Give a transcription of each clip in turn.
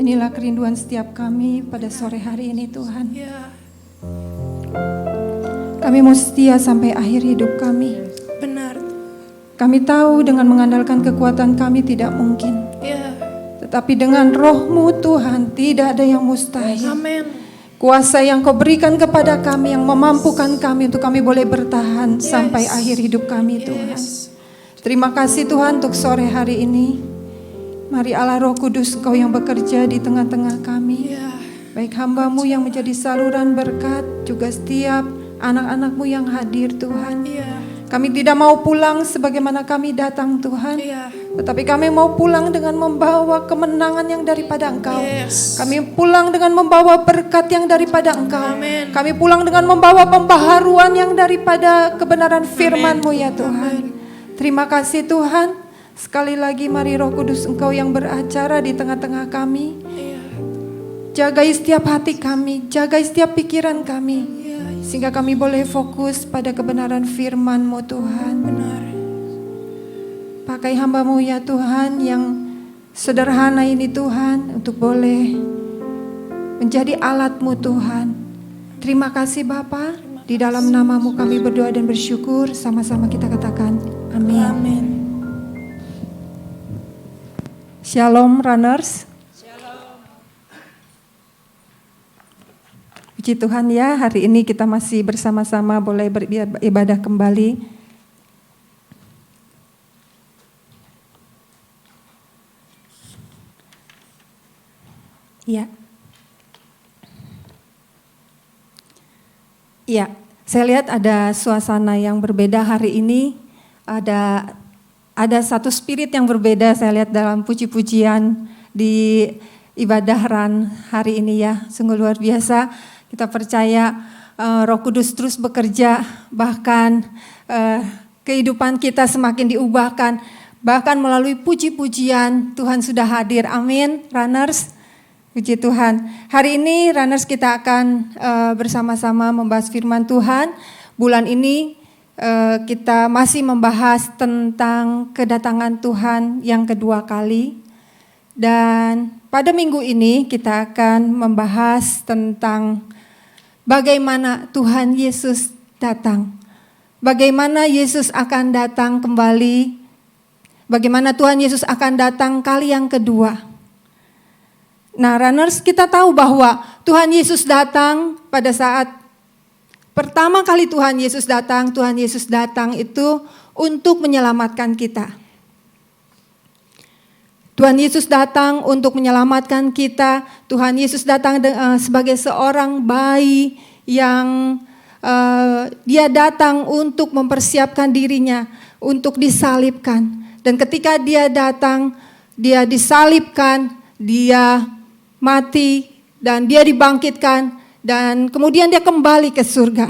Inilah kerinduan setiap kami pada sore hari ini Tuhan. Ya, Kami mau setia sampai akhir hidup kami. benar. Kami tahu dengan mengandalkan kekuatan kami tidak mungkin. Ya, Tetapi dengan roh-Mu Tuhan tidak ada yang mustahil. amin. Kuasa yang Kau berikan kepada kami yang memampukan kami untuk kami boleh bertahan sampai akhir hidup kami Tuhan. Terima kasih Tuhan untuk sore hari ini. Mari Allah Roh Kudus Engkau yang bekerja di tengah-tengah kami. Ya, Baik hamba-Mu yang menjadi saluran berkat, juga setiap anak-anak-Mu yang hadir Tuhan. ya, Kami tidak mau pulang sebagaimana kami datang Tuhan. ya. Tetapi kami mau pulang dengan membawa kemenangan yang daripada Engkau. Yes. Kami pulang dengan membawa berkat yang daripada Engkau. Amin. Kami pulang dengan membawa pembaharuan yang daripada kebenaran firman-Mu ya Tuhan. Terima kasih Tuhan. Sekali lagi mari Roh Kudus Engkau yang beracara di tengah-tengah kami. Ya, Jagai setiap hati kami, jagai setiap pikiran kami. ya, Sehingga kami boleh fokus pada kebenaran firman-Mu Tuhan. benar. Pakai hamba-Mu ya Tuhan yang sederhana ini Tuhan untuk boleh menjadi alat-Mu Tuhan. Terima kasih Bapa. Di dalam nama-Mu kami berdoa dan bersyukur. Sama-sama kita katakan amin. Amin. Shalom runners. Puji Tuhan ya, hari ini kita masih bersama-sama boleh beribadah kembali. Ya. Ya, saya lihat ada suasana yang berbeda hari ini. Ada satu spirit yang berbeda saya lihat dalam puji-pujian di ibadah RAN hari ini ya. Sungguh luar biasa. Kita percaya Roh Kudus terus bekerja, bahkan kehidupan kita semakin diubahkan. Bahkan melalui puji-pujian Tuhan sudah hadir. Amin, runners. Puji Tuhan. Hari ini runners kita akan bersama-sama membahas firman Tuhan. Bulan ini kita masih membahas tentang kedatangan Tuhan yang kedua kali. Dan pada minggu ini kita akan membahas tentang bagaimana Tuhan Yesus datang. Bagaimana Yesus akan datang kembali. Bagaimana Tuhan Yesus akan datang kali yang kedua. Nah, runners, kita tahu bahwa Tuhan Yesus datang pada saat pertama kali Tuhan Yesus datang itu untuk menyelamatkan kita. Tuhan Yesus datang untuk menyelamatkan kita. Tuhan Yesus datang sebagai seorang bayi yang dia datang untuk mempersiapkan dirinya untuk disalibkan. Dan ketika dia datang, dia disalibkan, dia mati, dan dia dibangkitkan, dan kemudian dia kembali ke surga.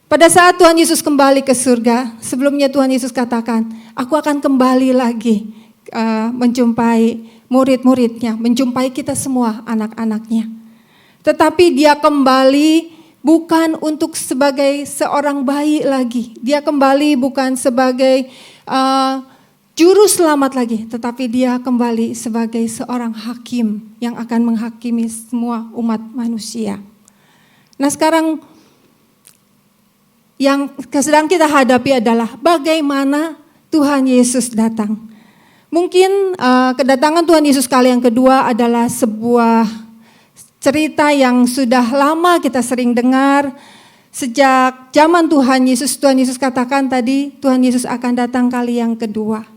Pada saat Tuhan Yesus kembali ke surga, sebelumnya Tuhan Yesus katakan, aku akan kembali lagi menjumpai murid-muridnya, menjumpai kita semua anak-anaknya. Tetapi dia kembali bukan untuk sebagai seorang bayi lagi. Dia kembali bukan sebagai juru selamat lagi, tetapi dia kembali sebagai seorang hakim yang akan menghakimi semua umat manusia. Nah, sekarang yang sedang kita hadapi adalah bagaimana Tuhan Yesus datang. Mungkin kedatangan Tuhan Yesus kali yang kedua adalah sebuah cerita yang sudah lama kita sering dengar. Sejak zaman Tuhan Yesus katakan tadi, Tuhan Yesus akan datang kali yang kedua.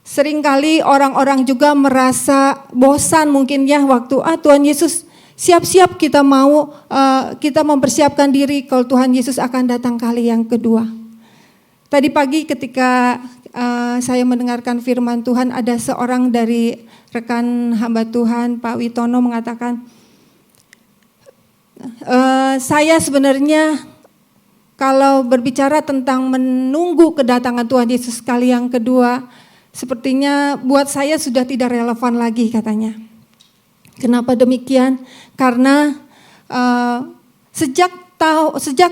Seringkali orang-orang juga merasa bosan mungkin ya waktu Tuhan Yesus siap-siap kita mempersiapkan diri kalau Tuhan Yesus akan datang kali yang kedua. Tadi pagi ketika saya mendengarkan firman Tuhan, ada seorang dari rekan hamba Tuhan Pak Witono mengatakan, saya sebenarnya kalau berbicara tentang menunggu kedatangan Tuhan Yesus kali yang kedua, sepertinya buat saya sudah tidak relevan lagi katanya. Kenapa demikian? Karena sejak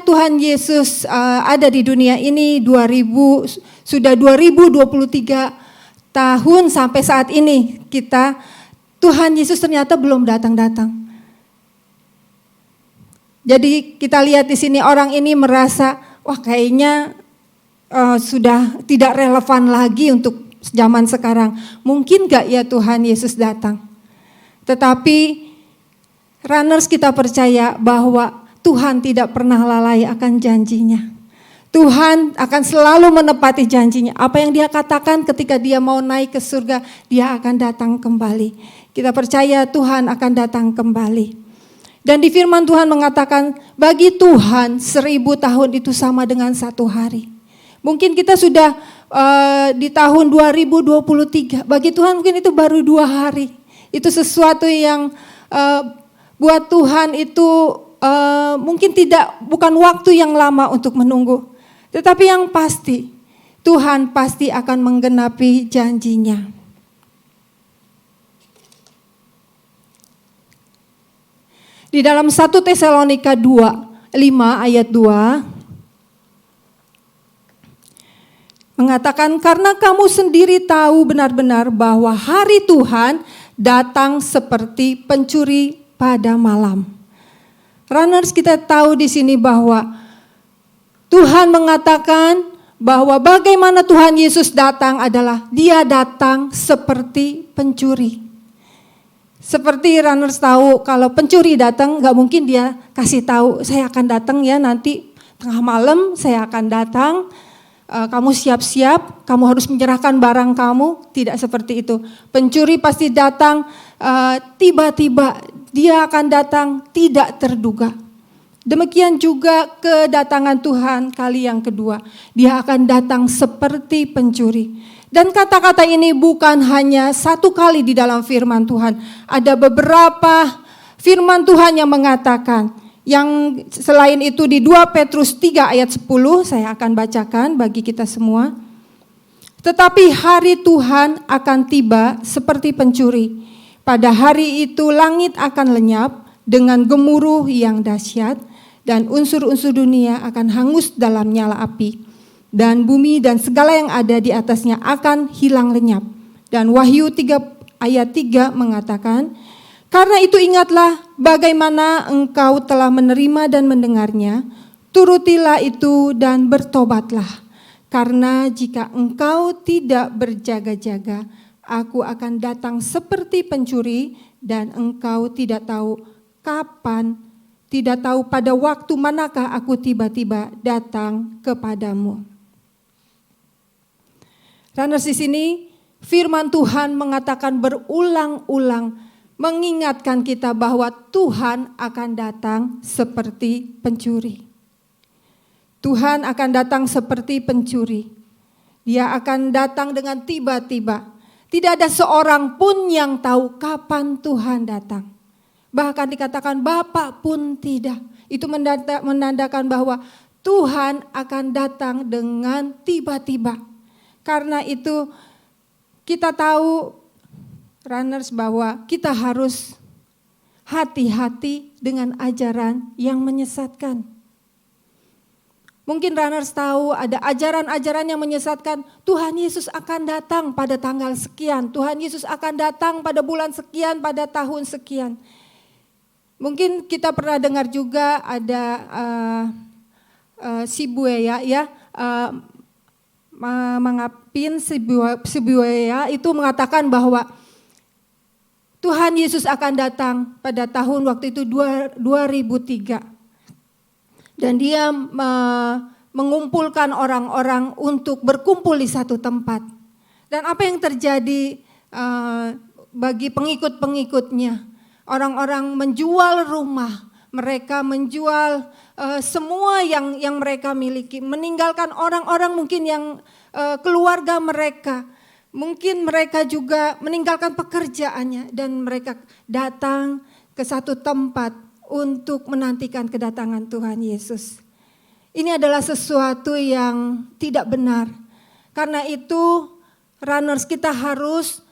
Tuhan Yesus ada di dunia ini sudah 2023 tahun sampai saat ini kita Tuhan Yesus ternyata belum datang-datang. Jadi kita lihat di sini orang ini merasa, wah kayaknya sudah tidak relevan lagi untuk zaman sekarang. Mungkin gak ya Tuhan Yesus datang? Tetapi runners kita percaya bahwa Tuhan tidak pernah lalai akan janjinya. Tuhan akan selalu menepati janjinya. Apa yang dia katakan ketika dia mau naik ke surga, dia akan datang kembali. Kita percaya Tuhan akan datang kembali. Dan di firman Tuhan mengatakan, bagi Tuhan 1000 tahun itu sama dengan 1 hari. Mungkin kita sudah di tahun 2023, bagi Tuhan mungkin itu baru 2 hari. Itu sesuatu yang buat Tuhan itu mungkin bukan waktu yang lama untuk menunggu. Tetapi yang pasti, Tuhan pasti akan menggenapi janjinya. Di dalam 1 Tesalonika 5 ayat 2, mengatakan, karena kamu sendiri tahu benar-benar bahwa hari Tuhan datang seperti pencuri pada malam. Runners, kita tahu di sini bahwa Tuhan mengatakan bahwa bagaimana Tuhan Yesus datang adalah dia datang seperti pencuri. Seperti runners tahu kalau pencuri datang gak mungkin dia kasih tahu saya akan datang ya nanti tengah malam saya akan datang. Kamu siap-siap, kamu harus menyerahkan barang kamu. Tidak seperti itu. Pencuri pasti datang tiba-tiba, dia akan datang tidak terduga. Demikian juga kedatangan Tuhan kali yang kedua. Dia akan datang seperti pencuri. Dan kata-kata ini bukan hanya satu kali di dalam firman Tuhan. Ada beberapa firman Tuhan yang mengatakan. Yang selain itu di 2 Petrus 3 ayat 10 saya akan bacakan bagi kita semua. Tetapi hari Tuhan akan tiba seperti pencuri. Pada hari itu langit akan lenyap dengan gemuruh yang dahsyat. Dan unsur-unsur dunia akan hangus dalam nyala api. Dan bumi dan segala yang ada di atasnya akan hilang lenyap. Dan Wahyu 3 ayat 3 mengatakan, karena itu ingatlah bagaimana engkau telah menerima dan mendengarnya, turutilah itu dan bertobatlah. Karena jika engkau tidak berjaga-jaga, aku akan datang seperti pencuri dan engkau tidak tahu kapan, tidak tahu pada waktu manakah aku tiba-tiba datang kepadamu. Runners, di sini firman Tuhan mengatakan berulang-ulang, mengingatkan kita bahwa Tuhan akan datang seperti pencuri. Tuhan akan datang seperti pencuri. Dia akan datang dengan tiba-tiba. Tidak ada seorang pun yang tahu kapan Tuhan datang. Bahkan dikatakan Bapa pun tidak. Itu menandakan bahwa Tuhan akan datang dengan tiba-tiba. Karena itu kita tahu runners bahwa kita harus hati-hati dengan ajaran yang menyesatkan. Mungkin runners tahu ada ajaran-ajaran yang menyesatkan. Tuhan Yesus akan datang pada tanggal sekian. Tuhan Yesus akan datang pada bulan sekian, pada tahun sekian. Mungkin kita pernah dengar juga ada Sibuaya ya, Mangapin Sibuaya itu mengatakan bahwa Tuhan Yesus akan datang pada tahun waktu itu 2003. Dan dia mengumpulkan orang-orang untuk berkumpul di satu tempat. Dan apa yang terjadi bagi pengikut-pengikutnya? Orang-orang menjual rumah, mereka menjual semua yang mereka miliki, meninggalkan orang-orang mungkin yang keluarga mereka, mungkin mereka juga meninggalkan pekerjaannya dan mereka datang ke satu tempat untuk menantikan kedatangan Tuhan Yesus. Ini adalah sesuatu yang tidak benar. Karena itu runners, kita harus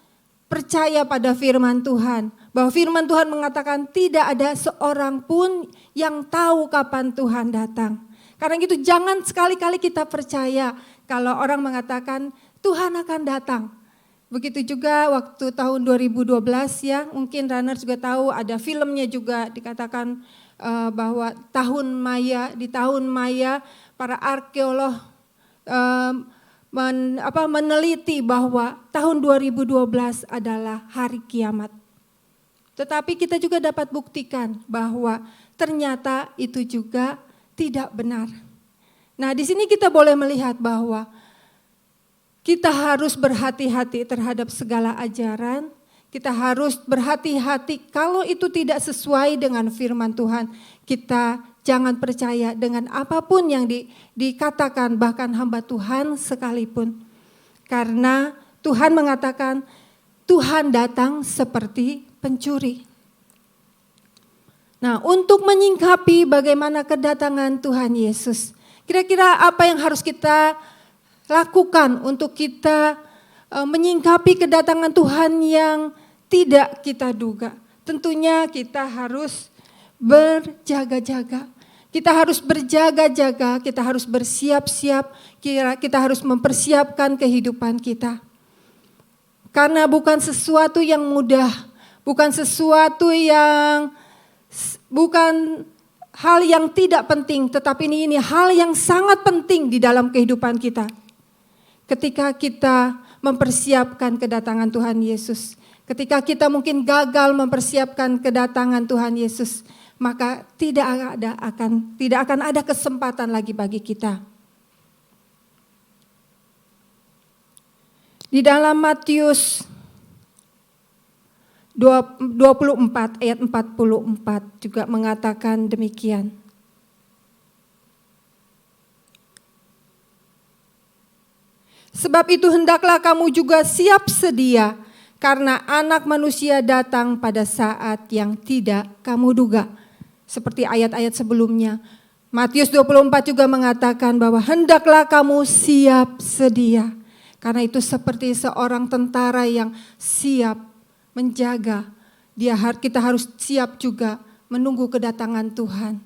percaya pada firman Tuhan. Bahwa firman Tuhan mengatakan tidak ada seorang pun yang tahu kapan Tuhan datang. Karena itu jangan sekali-kali kita percaya kalau orang mengatakan Tuhan akan datang. Begitu juga waktu tahun 2012 ya, mungkin runner juga tahu ada filmnya juga dikatakan bahwa di tahun Maya para arkeolog meneliti bahwa tahun 2012 adalah hari kiamat. Tetapi kita juga dapat buktikan bahwa ternyata itu juga tidak benar. Nah, di sini kita boleh melihat bahwa kita harus berhati-hati terhadap segala ajaran. Kita harus berhati-hati kalau itu tidak sesuai dengan firman Tuhan. Kita jangan percaya dengan apapun yang dikatakan bahkan hamba Tuhan sekalipun. Karena Tuhan mengatakan Tuhan datang seperti pencuri. Nah, untuk menyingkapi bagaimana kedatangan Tuhan Yesus, kira-kira apa yang harus kita lakukan untuk kita menyingkapi kedatangan Tuhan yang tidak kita duga? Tentunya kita harus berjaga-jaga. Kita harus berjaga-jaga, kita harus bersiap-siap, kita harus mempersiapkan kehidupan kita. Karena bukan sesuatu yang mudah, bukan hal yang tidak penting, tetapi ini hal yang sangat penting di dalam kehidupan kita. Ketika kita mempersiapkan kedatangan Tuhan Yesus, ketika kita mungkin gagal mempersiapkan kedatangan Tuhan Yesus, maka tidak akan ada kesempatan lagi bagi kita. Di dalam Matius 24 ayat 44 juga mengatakan demikian. Sebab itu hendaklah kamu juga siap sedia, karena Anak Manusia datang pada saat yang tidak kamu duga. Seperti ayat-ayat sebelumnya. Matius 24 juga mengatakan bahwa hendaklah kamu siap sedia. Karena itu seperti seorang tentara yang siap menjaga. Kita harus siap juga menunggu kedatangan Tuhan.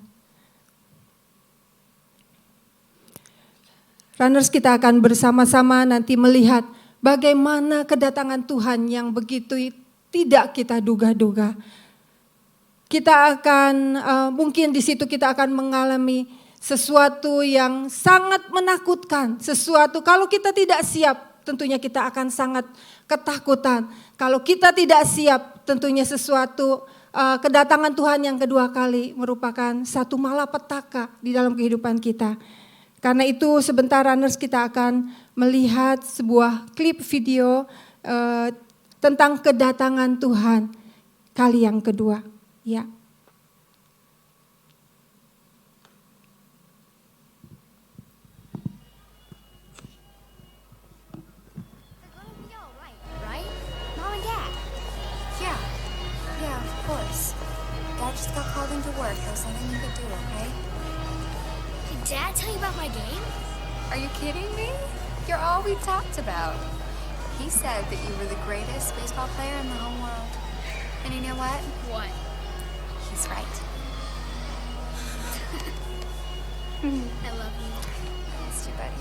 Runners, kita akan bersama-sama nanti melihat bagaimana kedatangan Tuhan yang begitu tidak kita duga-duga. Kita akan, mungkin di situ kita akan mengalami sesuatu yang sangat menakutkan. Sesuatu kalau kita tidak siap, tentunya kita akan sangat ketakutan. Kalau kita tidak siap, tentunya sesuatu kedatangan Tuhan yang kedua kali merupakan satu malapetaka di dalam kehidupan kita. Karena itu sebentar runners kita akan melihat sebuah klip video tentang kedatangan Tuhan kali yang kedua. Ya. Dad just got called into work. There's nothing you could do, okay? Did Dad tell you about my game? Are you kidding me? You're all we talked about. He said that you were the greatest baseball player in the whole world. And you know what? What? He's right. I love you. It's too buddy.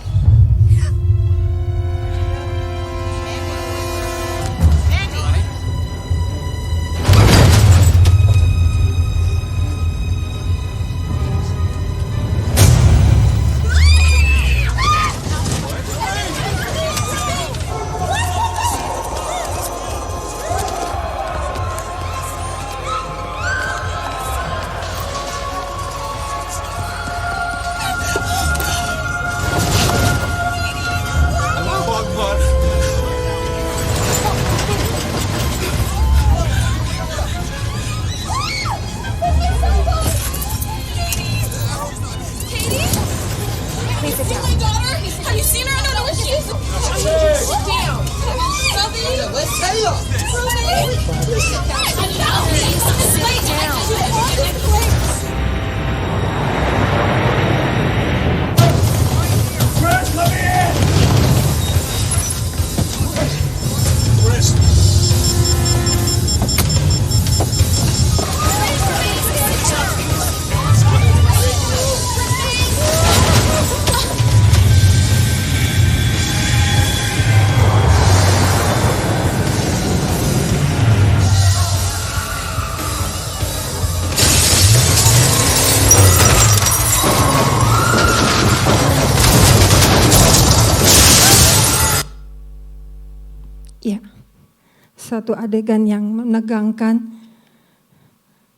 satu adegan yang menegangkan.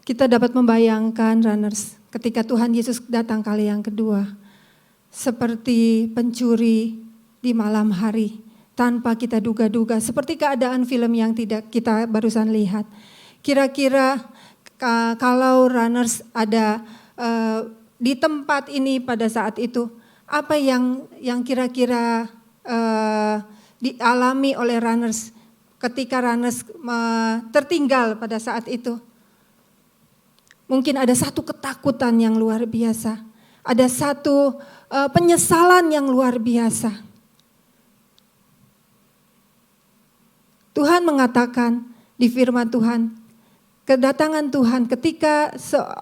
Kita dapat membayangkan runners ketika Tuhan Yesus datang kali yang kedua. Seperti pencuri di malam hari tanpa kita duga-duga. Seperti keadaan film yang tidak kita barusan lihat. Kira-kira kalau runners ada di tempat ini pada saat itu, apa yang kira-kira dialami oleh runners ketika runners tertinggal pada saat itu? Mungkin ada satu ketakutan yang luar biasa, ada satu penyesalan yang luar biasa. Tuhan mengatakan di firman Tuhan, kedatangan Tuhan ketika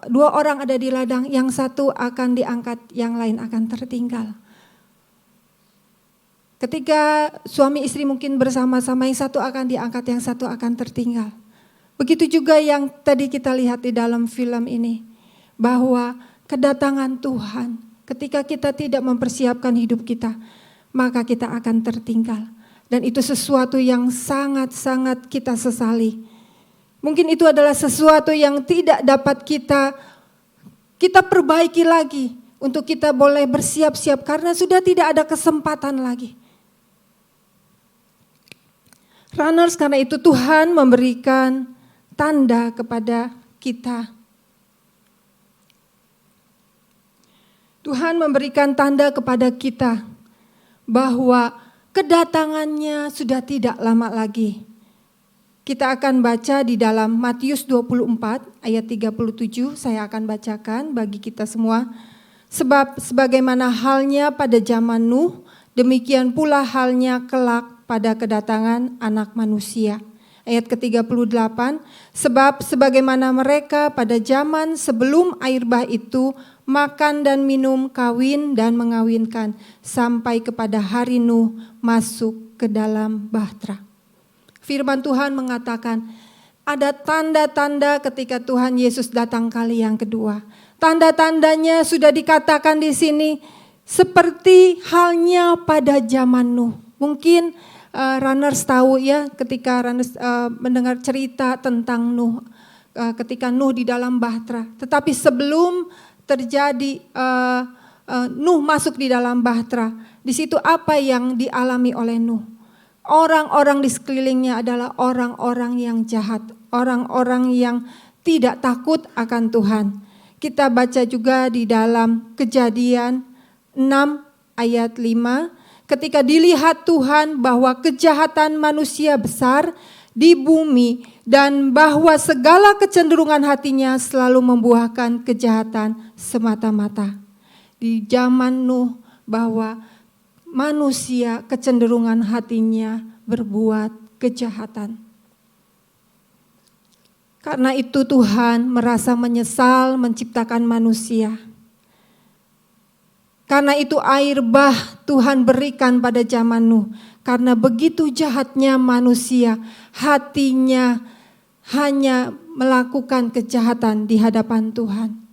dua orang ada di ladang, yang satu akan diangkat, yang lain akan tertinggal. Ketika suami istri mungkin bersama-sama, yang satu akan diangkat, yang satu akan tertinggal. Begitu juga yang tadi kita lihat di dalam film ini, bahwa kedatangan Tuhan ketika kita tidak mempersiapkan hidup kita, maka kita akan tertinggal. Dan itu sesuatu yang sangat-sangat kita sesali. Mungkin itu adalah sesuatu yang tidak dapat kita perbaiki lagi untuk kita boleh bersiap-siap karena sudah tidak ada kesempatan lagi. Runners, karena itu Tuhan memberikan tanda kepada kita. Tuhan memberikan tanda kepada kita bahwa kedatangannya sudah tidak lama lagi. Kita akan baca di dalam Matius 24 ayat 37, saya akan bacakan bagi kita semua. Sebab sebagaimana halnya pada zaman Nuh, demikian pula halnya kelak pada kedatangan Anak Manusia. Ayat ke-38, sebab sebagaimana mereka pada zaman sebelum air bah itu makan dan minum, kawin dan mengawinkan, sampai kepada hari Nuh masuk ke dalam bahtera. Firman Tuhan mengatakan ada tanda-tanda ketika Tuhan Yesus datang kali yang kedua. Tanda-tandanya sudah dikatakan di sini seperti halnya pada zaman Nuh. Mungkin runners tahu ya ketika runners mendengar cerita tentang Nuh, ketika Nuh di dalam bahtera. Tetapi sebelum terjadi Nuh masuk di dalam bahtera, di situ apa yang dialami oleh Nuh? Orang-orang di sekelilingnya adalah orang-orang yang jahat, orang-orang yang tidak takut akan Tuhan. Kita baca juga di dalam Kejadian 6 ayat 5, ketika dilihat Tuhan bahwa kejahatan manusia besar di bumi dan bahwa segala kecenderungan hatinya selalu membuahkan kejahatan semata-mata. Di zaman Nuh bahwa manusia kecenderungan hatinya berbuat kejahatan. Karena itu Tuhan merasa menyesal menciptakan manusia. Karena itu air bah Tuhan berikan pada zaman Nuh. Karena begitu jahatnya manusia, hatinya hanya melakukan kejahatan di hadapan Tuhan.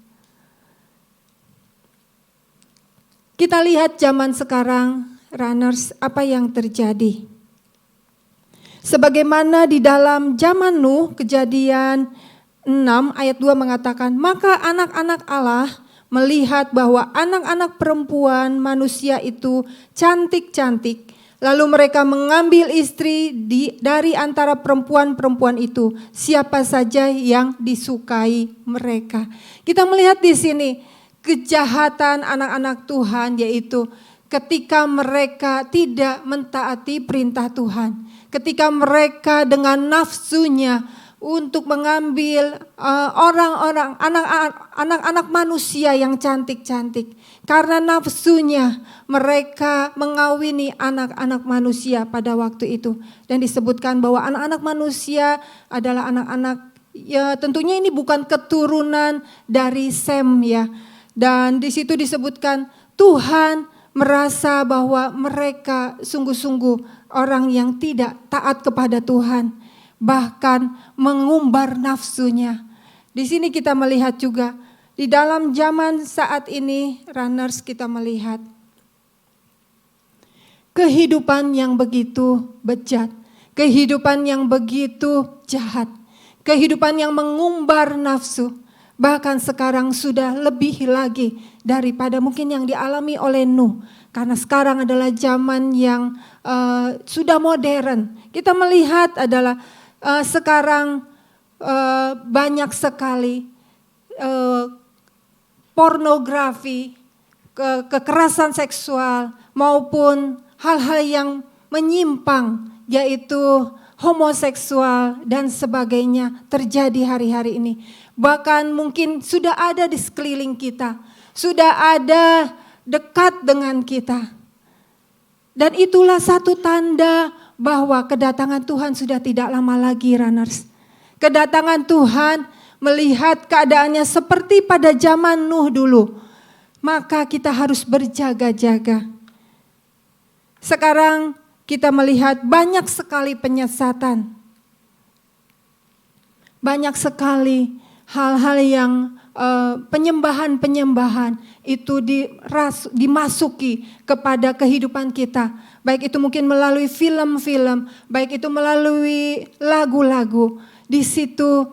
Kita lihat zaman sekarang, runners, apa yang terjadi. Sebagaimana di dalam zaman Nuh, Kejadian 6 ayat 2 mengatakan, maka anak-anak Allah melihat bahwa anak-anak perempuan manusia itu cantik-cantik, lalu mereka mengambil istri dari antara perempuan-perempuan itu, siapa saja yang disukai mereka. Kita melihat di sini kejahatan anak-anak Tuhan, yaitu ketika mereka tidak mentaati perintah Tuhan. Ketika mereka dengan nafsunya untuk mengambil orang-orang, anak-anak manusia yang cantik-cantik. Karena nafsunya mereka mengawini anak-anak manusia pada waktu itu. Dan disebutkan bahwa anak-anak manusia adalah anak-anak, ya tentunya ini bukan keturunan dari Sem ya. Dan di situ disebutkan Tuhan merasa bahwa mereka sungguh-sungguh orang yang tidak taat kepada Tuhan, bahkan mengumbar nafsunya. Di sini kita melihat juga di dalam zaman saat ini, runners, kita melihat kehidupan yang begitu bejat, kehidupan yang begitu jahat, kehidupan yang mengumbar nafsu, bahkan sekarang sudah lebih lagi daripada mungkin yang dialami oleh Nuh. Karena sekarang adalah zaman yang sudah modern. Kita melihat adalah sekarang banyak sekali pornografi, kekerasan seksual maupun hal-hal yang menyimpang, yaitu homoseksual dan sebagainya terjadi hari-hari ini. Bahkan mungkin sudah ada di sekeliling kita, sudah ada dekat dengan kita. Dan itulah satu tanda bahwa kedatangan Tuhan sudah tidak lama lagi, runners. Kedatangan Tuhan melihat keadaannya seperti pada zaman Nuh dulu. Maka kita harus berjaga-jaga. Sekarang kita melihat banyak sekali penyesatan. Banyak sekali hal-hal yang penyembahan-penyembahan itu dimasuki kepada kehidupan kita. Baik itu mungkin melalui film-film, baik itu melalui lagu-lagu. Di situ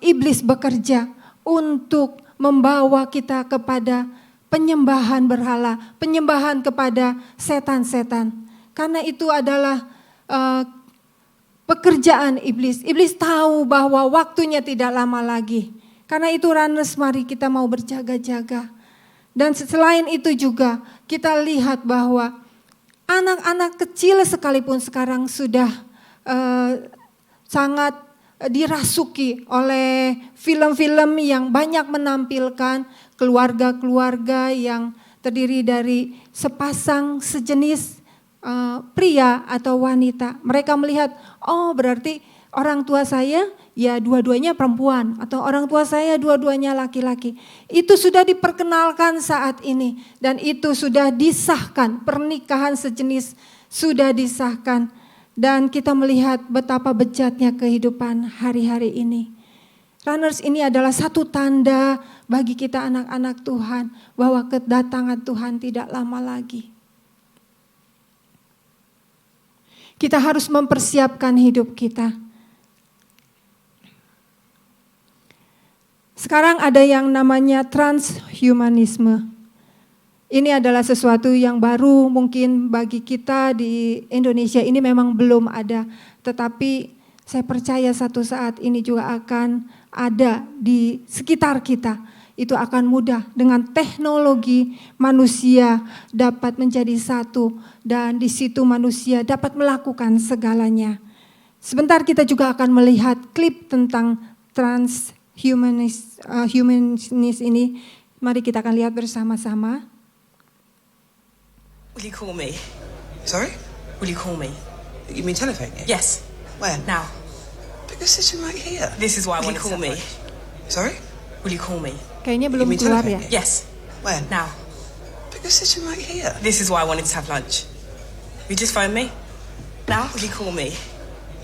iblis bekerja untuk membawa kita kepada penyembahan berhala, penyembahan kepada setan-setan. Karena itu adalah pekerjaan iblis. Iblis tahu bahwa waktunya tidak lama lagi. Karena itu runners, mari kita mau berjaga-jaga. Dan selain itu juga kita lihat bahwa anak-anak kecil sekalipun sekarang sudah sangat dirasuki oleh film-film yang banyak menampilkan keluarga-keluarga yang terdiri dari sepasang sejenis pria atau wanita. Mereka melihat, oh berarti orang tua saya ya dua-duanya perempuan atau orang tua saya dua-duanya laki-laki. Itu sudah diperkenalkan saat ini dan itu sudah disahkan, pernikahan sejenis sudah disahkan. Dan kita melihat betapa bejatnya kehidupan hari-hari ini. Runners, ini adalah satu tanda bagi kita anak-anak Tuhan bahwa kedatangan Tuhan tidak lama lagi. Kita harus mempersiapkan hidup kita. Sekarang ada yang namanya transhumanisme. Ini adalah sesuatu yang baru mungkin bagi kita di Indonesia ini memang belum ada. Tetapi saya percaya satu saat ini juga akan ada di sekitar kita. Itu akan mudah dengan teknologi manusia dapat menjadi satu. Dan di situ manusia dapat melakukan segalanya. Sebentar kita juga akan melihat klip tentang transhumanis ini. Mari kita akan lihat bersama-sama. Will you call me? Sorry? Will you call me? You mean telephone? Yes. When? Now. But you're sitting right here. This is why I Will wanted you to call have me? lunch. Sorry? Will you call me? Kayaknya belum mean keluar telephone? ya. Yes. When? Now. But you're sitting right here. This is why I wanted to have lunch. You just phone me? Now? Will you call me?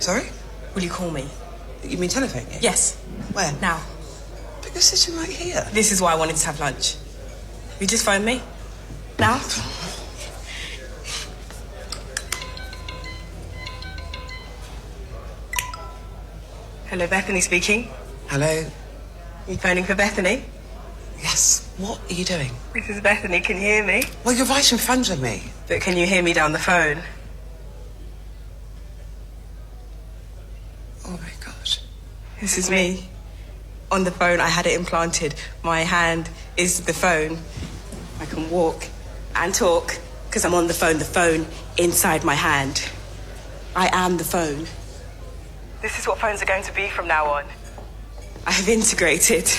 Sorry? Will you call me? You mean telephone? Yes. When? Now. But you're sitting right here. This is why I wanted to have lunch. You just phone me? Now? Hello, Bethany speaking. Hello? You phoning for Bethany? Yes. What are you doing? This is Bethany, can you hear me? Well, you're right in front of me. But can you hear me down the phone? Oh my God. This is me. On the phone, I had it implanted. My hand is the phone. I can walk and talk because I'm on the phone inside my hand. I am the phone. This is what phones are going to be from now on. I have integrated.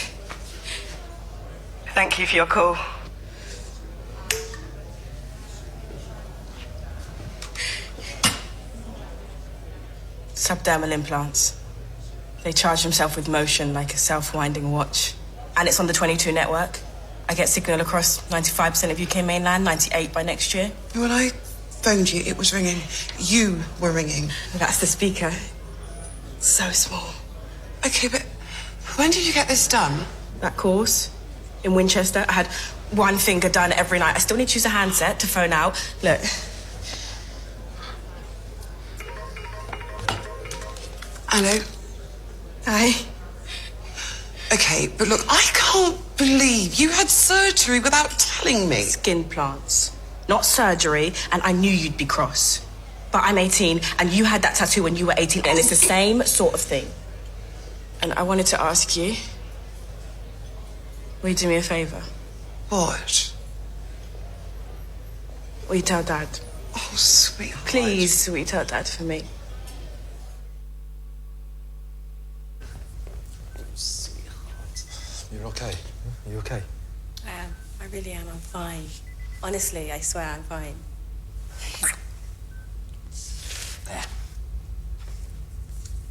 Thank you for your call. Subdermal implants. They charge themselves with motion like a self-winding watch. And it's on the 22 network. I get signal across 95% of UK mainland, 98 by next year. When I phoned you, it was ringing. You were ringing. That's the speaker. So small. Okay, but when did you get this done? That course in Winchester, I had one finger done every night. I still need to use a handset to phone out. Look. Hello. Hi. Okay, but look, I can't believe you had surgery without telling me. Skin plants, not surgery, and I knew you'd be cross. But I'm 18, and you had that tattoo when you were 18, and it's the same sort of thing. And I wanted to ask you, will you do me a favour? What? Will you tell Dad? Oh, sweetheart. Please, will you tell Dad for me? You're okay? Are you okay? I am. I really am. I'm fine. Honestly, I swear I'm fine. There.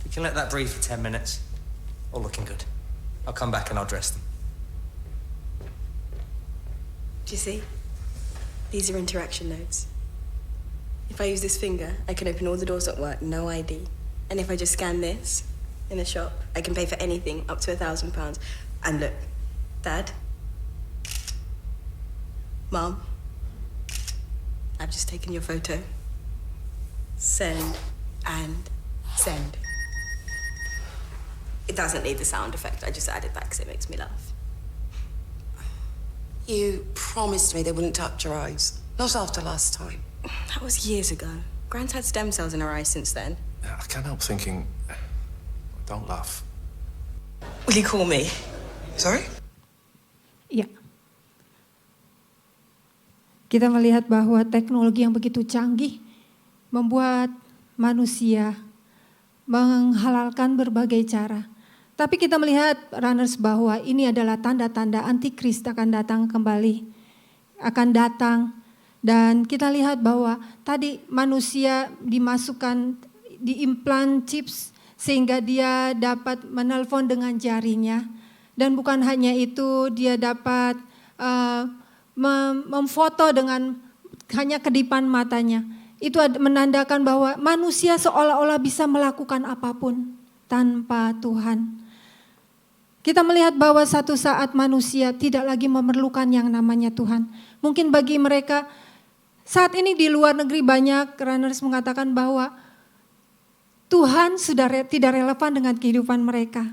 We can let that breathe for 10 minutes. All looking good. I'll come back and I'll dress them. Do you see? These are interaction notes. If I use this finger, I can open all the doors at work, no ID. And if I just scan this in a shop, I can pay for anything up to £1,000. And look, Dad, Mom, I've just taken your photo. Send and send. It doesn't need the sound effect. I just added that because it makes me laugh. You promised me they wouldn't touch your eyes. Not after last time. That was years ago. Grand's had stem cells in her eyes since then. I can't help thinking... Don't laugh. Will you call me? Sorry? Ya. Kita melihat bahwa teknologi yang begitu canggih membuat manusia menghalalkan berbagai cara. Tapi kita melihat runners bahwa ini adalah tanda-tanda antikris akan datang kembali. Akan datang dan kita lihat bahwa tadi manusia dimasukkan diimplan chips sehingga dia dapat menelpon dengan jarinya. Dan bukan hanya itu, dia dapat memfoto dengan hanya kedipan matanya. Itu menandakan bahwa manusia seolah-olah bisa melakukan apapun tanpa Tuhan. Kita melihat bahwa satu saat manusia tidak lagi memerlukan yang namanya Tuhan. Mungkin bagi mereka saat ini di luar negeri banyak runners mengatakan bahwa Tuhan sudah tidak relevan dengan kehidupan mereka.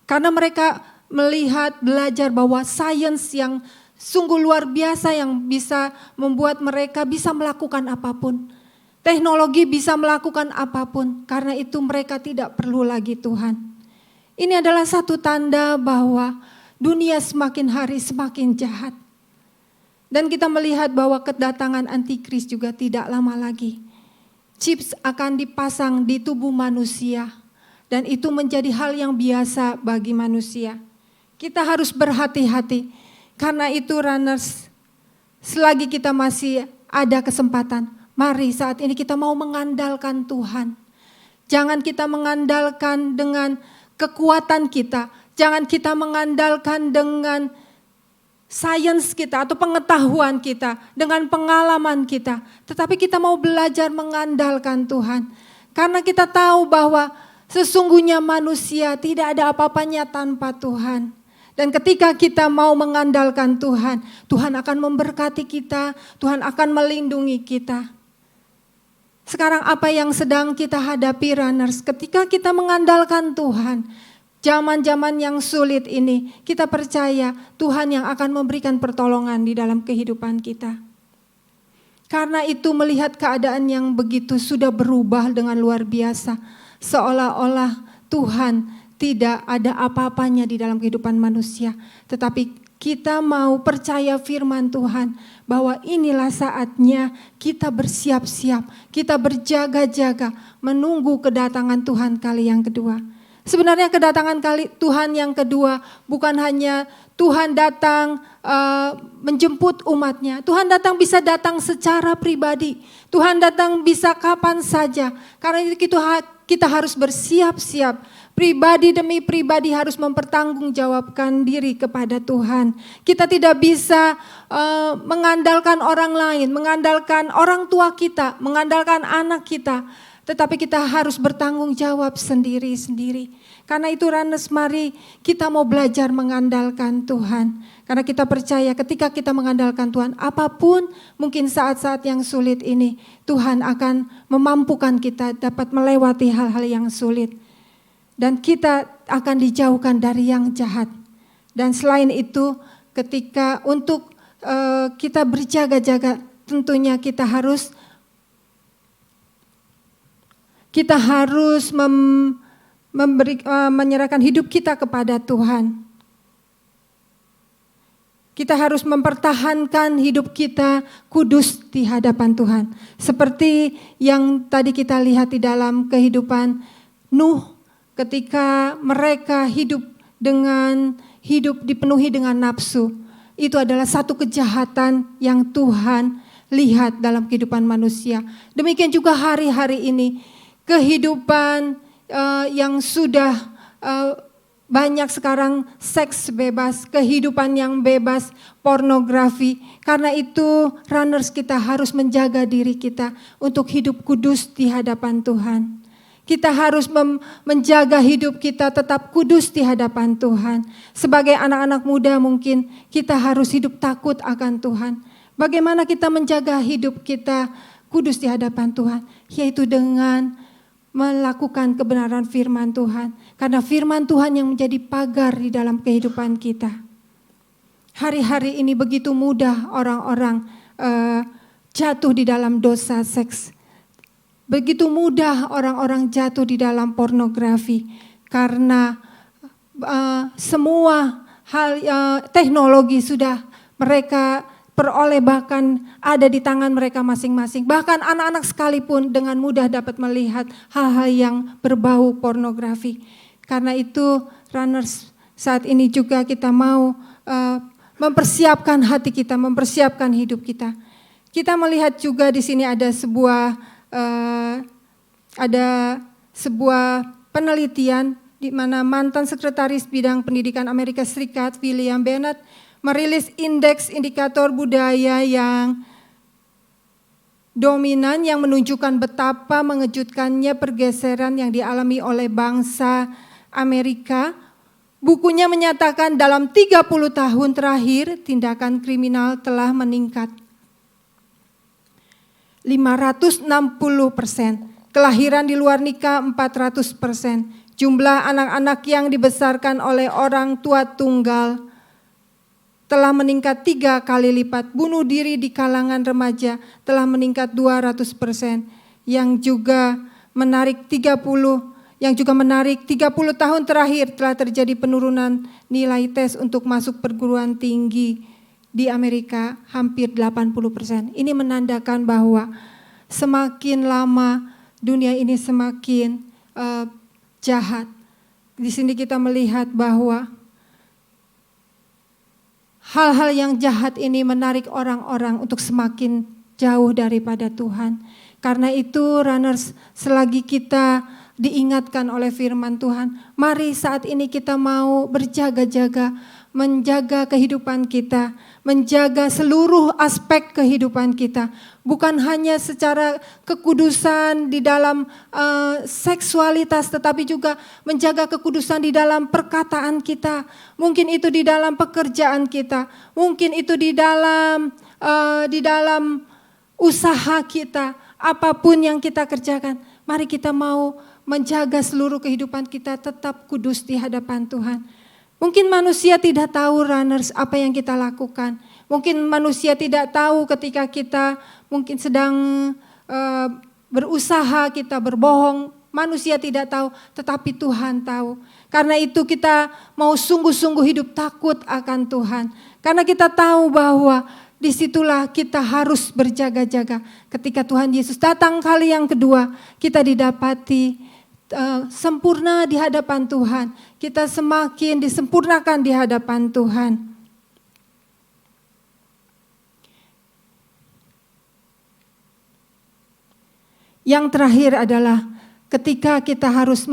Karena mereka melihat, belajar bahwa sains yang sungguh luar biasa yang bisa membuat mereka bisa melakukan apapun. Teknologi bisa melakukan apapun, karena itu mereka tidak perlu lagi Tuhan. Ini adalah satu tanda bahwa dunia semakin hari semakin jahat. Dan kita melihat bahwa kedatangan antikris juga tidak lama lagi. Chips akan dipasang di tubuh manusia dan itu menjadi hal yang biasa bagi manusia. Kita harus berhati-hati karena itu runners, selagi kita masih ada kesempatan, mari saat ini kita mau mengandalkan Tuhan. Jangan kita mengandalkan dengan kekuatan kita, jangan kita mengandalkan dengan sains kita atau pengetahuan kita, dengan pengalaman kita. Tetapi kita mau belajar mengandalkan Tuhan. Karena kita tahu bahwa sesungguhnya manusia tidak ada apa-apanya tanpa Tuhan. Dan ketika kita mau mengandalkan Tuhan, Tuhan akan memberkati kita, Tuhan akan melindungi kita. Sekarang apa yang sedang kita hadapi runners, ketika kita mengandalkan Tuhan, zaman-zaman yang sulit ini, kita percaya Tuhan yang akan memberikan pertolongan di dalam kehidupan kita. Karena itu melihat keadaan yang begitu sudah berubah dengan luar biasa, seolah-olah Tuhan tidak ada apa-apanya di dalam kehidupan manusia. Tetapi kita mau percaya firman Tuhan bahwa inilah saatnya kita bersiap-siap, kita berjaga-jaga menunggu kedatangan Tuhan kali yang kedua. Sebenarnya kedatangan kali Tuhan yang kedua bukan hanya Tuhan datang menjemput umatnya. Tuhan datang bisa datang secara pribadi. Tuhan datang bisa kapan saja. Karena itu kita harus bersiap-siap. Pribadi demi pribadi harus mempertanggungjawabkan diri kepada Tuhan. Kita tidak bisa mengandalkan orang lain, mengandalkan orang tua kita, mengandalkan anak kita. Tetapi kita harus bertanggung jawab sendiri-sendiri. Karena itu runners, mari kita mau belajar mengandalkan Tuhan. Karena kita percaya ketika kita mengandalkan Tuhan, apapun mungkin saat-saat yang sulit ini, Tuhan akan memampukan kita dapat melewati hal-hal yang sulit. dan kita akan dijauhkan dari yang jahat. Dan selain itu, ketika untuk kita berjaga-jaga, tentunya kita harus menyerahkan hidup kita kepada Tuhan. Kita harus mempertahankan hidup kita kudus di hadapan Tuhan. Seperti yang tadi kita lihat di dalam kehidupan Nuh, ketika mereka hidup dipenuhi dengan nafsu. Itu adalah satu kejahatan yang Tuhan lihat dalam kehidupan manusia. Demikian juga hari-hari ini, kehidupan yang sudah banyak sekarang seks bebas, kehidupan yang bebas, pornografi. Karena itu runners kita harus menjaga diri kita untuk hidup kudus di hadapan Tuhan. Kita harus menjaga hidup kita tetap kudus di hadapan Tuhan. Sebagai anak-anak muda mungkin kita harus hidup takut akan Tuhan. Bagaimana kita menjaga hidup kita kudus di hadapan Tuhan? Yaitu dengan melakukan kebenaran firman Tuhan. Karena firman Tuhan yang menjadi pagar di dalam kehidupan kita. Hari-hari ini begitu mudah orang-orang jatuh di dalam dosa seks. Begitu mudah orang-orang jatuh di dalam pornografi. Karena semua hal teknologi sudah mereka peroleh, bahkan ada di tangan mereka masing-masing. Bahkan anak-anak sekalipun dengan mudah dapat melihat hal-hal yang berbau pornografi. Karena itu runners saat ini juga kita mau mempersiapkan hati kita, mempersiapkan hidup kita. Kita melihat juga di sini ada sebuah penelitian di mana mantan sekretaris bidang pendidikan Amerika Serikat William Bennett merilis indeks indikator budaya yang dominan yang menunjukkan betapa mengejutkannya pergeseran yang dialami oleh bangsa Amerika. Bukunya menyatakan dalam 30 tahun terakhir tindakan kriminal telah meningkat 560%, kelahiran di luar nikah 400%, jumlah anak-anak yang dibesarkan oleh orang tua tunggal telah meningkat 3 kali lipat, bunuh diri di kalangan remaja telah meningkat 200%, yang juga menarik 30 tahun terakhir telah terjadi penurunan nilai tes untuk masuk perguruan tinggi di Amerika hampir 80%. Ini menandakan bahwa semakin lama dunia ini semakin jahat. Di sini kita melihat bahwa hal-hal yang jahat ini menarik orang-orang untuk semakin jauh daripada Tuhan. Karena itu runners, selagi kita diingatkan oleh firman Tuhan, mari saat ini kita mau berjaga-jaga, menjaga kehidupan kita, menjaga seluruh aspek kehidupan kita. Bukan hanya secara kekudusan di dalam seksualitas, tetapi juga menjaga kekudusan di dalam perkataan kita. Mungkin itu di dalam pekerjaan kita, mungkin itu di dalam usaha kita, apapun yang kita kerjakan. Mari kita mau menjaga seluruh kehidupan kita tetap kudus di hadapan Tuhan. Mungkin manusia tidak tahu runners apa yang kita lakukan. Mungkin manusia tidak tahu ketika kita mungkin sedang berusaha, kita berbohong. Manusia tidak tahu, tetapi Tuhan tahu. Karena itu kita mau sungguh-sungguh hidup takut akan Tuhan. Karena kita tahu bahwa disitulah kita harus berjaga-jaga. Ketika Tuhan Yesus datang kali yang kedua, kita didapati sempurna di hadapan Tuhan. Kita semakin disempurnakan di hadapan Tuhan. Yang terakhir adalah ketika kita harus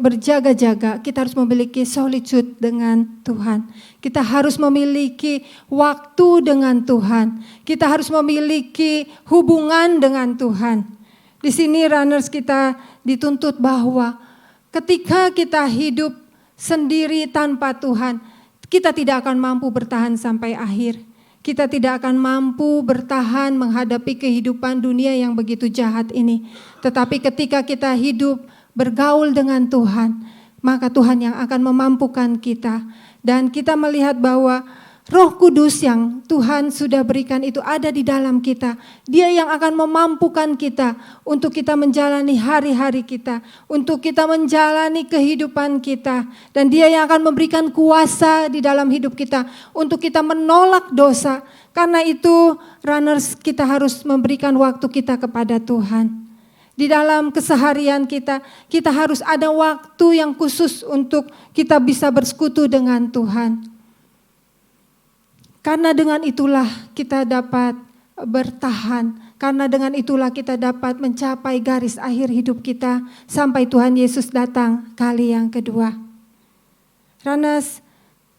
berjaga-jaga, kita harus memiliki solitude dengan Tuhan. Kita harus memiliki waktu dengan Tuhan. Kita harus memiliki hubungan dengan Tuhan. Di sini runners kita dituntut bahwa ketika kita hidup sendiri tanpa Tuhan, kita tidak akan mampu bertahan sampai akhir. Kita tidak akan mampu bertahan menghadapi kehidupan dunia yang begitu jahat ini. Tetapi ketika kita hidup bergaul dengan Tuhan, maka Tuhan yang akan memampukan kita. Dan kita melihat bahwa Roh Kudus yang Tuhan sudah berikan itu ada di dalam kita. Dia yang akan memampukan kita untuk kita menjalani hari-hari kita, untuk kita menjalani kehidupan kita. Dan Dia yang akan memberikan kuasa di dalam hidup kita untuk kita menolak dosa. Karena itu runners, kita harus memberikan waktu kita kepada Tuhan. Di dalam keseharian kita, kita harus ada waktu yang khusus untuk kita bisa bersekutu dengan Tuhan. Karena dengan itulah kita dapat bertahan. Karena dengan itulah kita dapat mencapai garis akhir hidup kita sampai Tuhan Yesus datang kali yang kedua. Runners,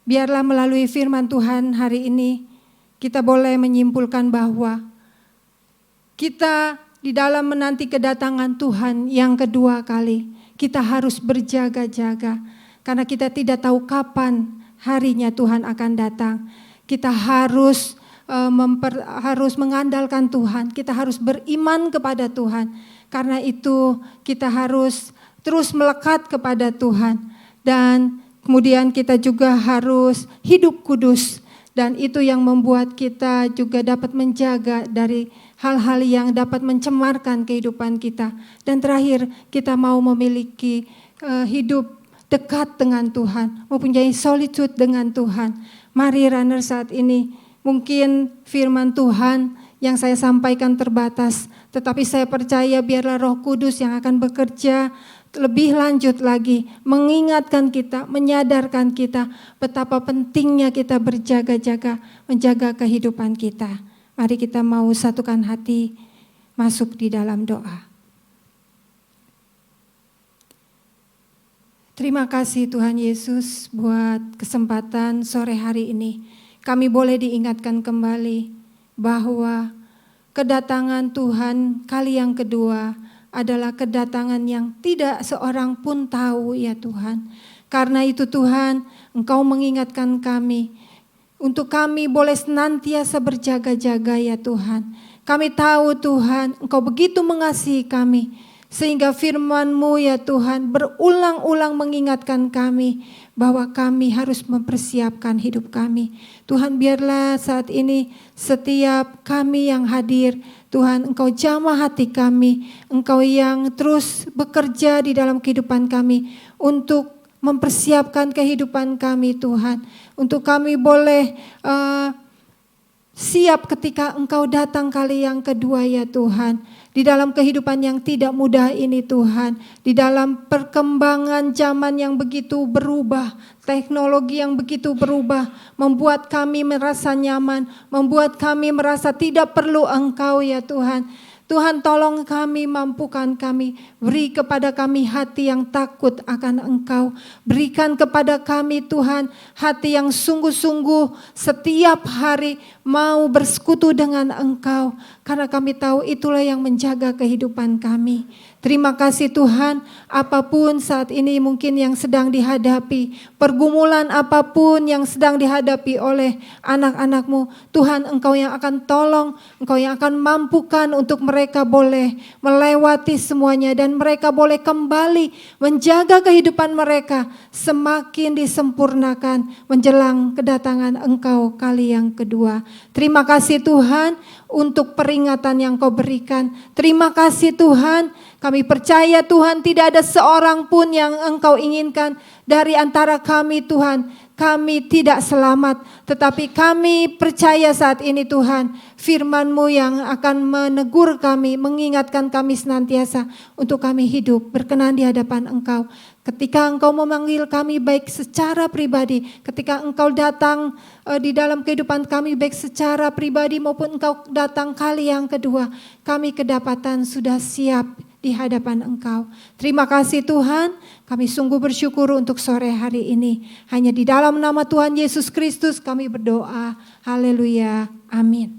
biarlah melalui firman Tuhan hari ini kita boleh menyimpulkan bahwa kita di dalam menanti kedatangan Tuhan yang kedua kali, kita harus berjaga-jaga. Karena kita tidak tahu kapan harinya Tuhan akan datang. Kita harus mengandalkan Tuhan, kita harus beriman kepada Tuhan. Karena itu kita harus terus melekat kepada Tuhan. Dan kemudian kita juga harus hidup kudus. Dan itu yang membuat kita juga dapat menjaga dari hal-hal yang dapat mencemarkan kehidupan kita. Dan terakhir, kita mau memiliki hidup dekat dengan Tuhan, mempunyai solitude dengan Tuhan. Mari runner, saat ini mungkin firman Tuhan yang saya sampaikan terbatas, tetapi saya percaya biarlah Roh Kudus yang akan bekerja lebih lanjut lagi, mengingatkan kita, menyadarkan kita betapa pentingnya kita berjaga-jaga, menjaga kehidupan kita. Mari kita mau satukan hati, masuk di dalam doa. Terima kasih Tuhan Yesus buat kesempatan sore hari ini. Kami boleh diingatkan kembali bahwa kedatangan Tuhan kali yang kedua adalah kedatangan yang tidak seorang pun tahu ya Tuhan. Karena itu Tuhan, Engkau mengingatkan kami untuk kami boleh senantiasa berjaga-jaga ya Tuhan. Kami tahu Tuhan, Engkau begitu mengasihi kami. Sehingga firman-Mu ya Tuhan berulang-ulang mengingatkan kami bahwa kami harus mempersiapkan hidup kami. Tuhan, biarlah saat ini setiap kami yang hadir, Tuhan Engkau jamah hati kami, Engkau yang terus bekerja di dalam kehidupan kami untuk mempersiapkan kehidupan kami Tuhan. Untuk kami boleh siap ketika Engkau datang kali yang kedua ya Tuhan. Di dalam kehidupan yang tidak mudah ini Tuhan, di dalam perkembangan zaman yang begitu berubah, teknologi yang begitu berubah, membuat kami merasa nyaman, membuat kami merasa tidak perlu Engkau ya Tuhan. Tuhan tolong kami, mampukan kami, beri kepada kami hati yang takut akan Engkau. Berikan kepada kami Tuhan hati yang sungguh-sungguh setiap hari mau bersekutu dengan Engkau. Karena kami tahu itulah yang menjaga kehidupan kami. Terima kasih Tuhan, apapun saat ini mungkin yang sedang dihadapi, pergumulan apapun yang sedang dihadapi oleh anak-anak-Mu, Tuhan Engkau yang akan tolong, Engkau yang akan mampukan untuk mereka boleh melewati semuanya dan mereka boleh kembali menjaga kehidupan mereka semakin disempurnakan menjelang kedatangan Engkau kali yang kedua. Terima kasih Tuhan untuk peringatan yang Kau berikan. Terima kasih Tuhan. Kami percaya Tuhan tidak ada seorang pun yang Engkau inginkan dari antara kami Tuhan. Kami tidak selamat, tetapi kami percaya saat ini Tuhan, firman-Mu yang akan menegur kami, mengingatkan kami senantiasa untuk kami hidup berkenan di hadapan Engkau. Ketika Engkau memanggil kami baik secara pribadi, ketika Engkau datang di dalam kehidupan kami baik secara pribadi maupun Engkau datang kali yang kedua, kami kedapatan sudah siap di hadapan Engkau. Terima kasih Tuhan, kami sungguh bersyukur untuk sore hari ini. Hanya di dalam nama Tuhan Yesus Kristus kami berdoa. Haleluya. Amin.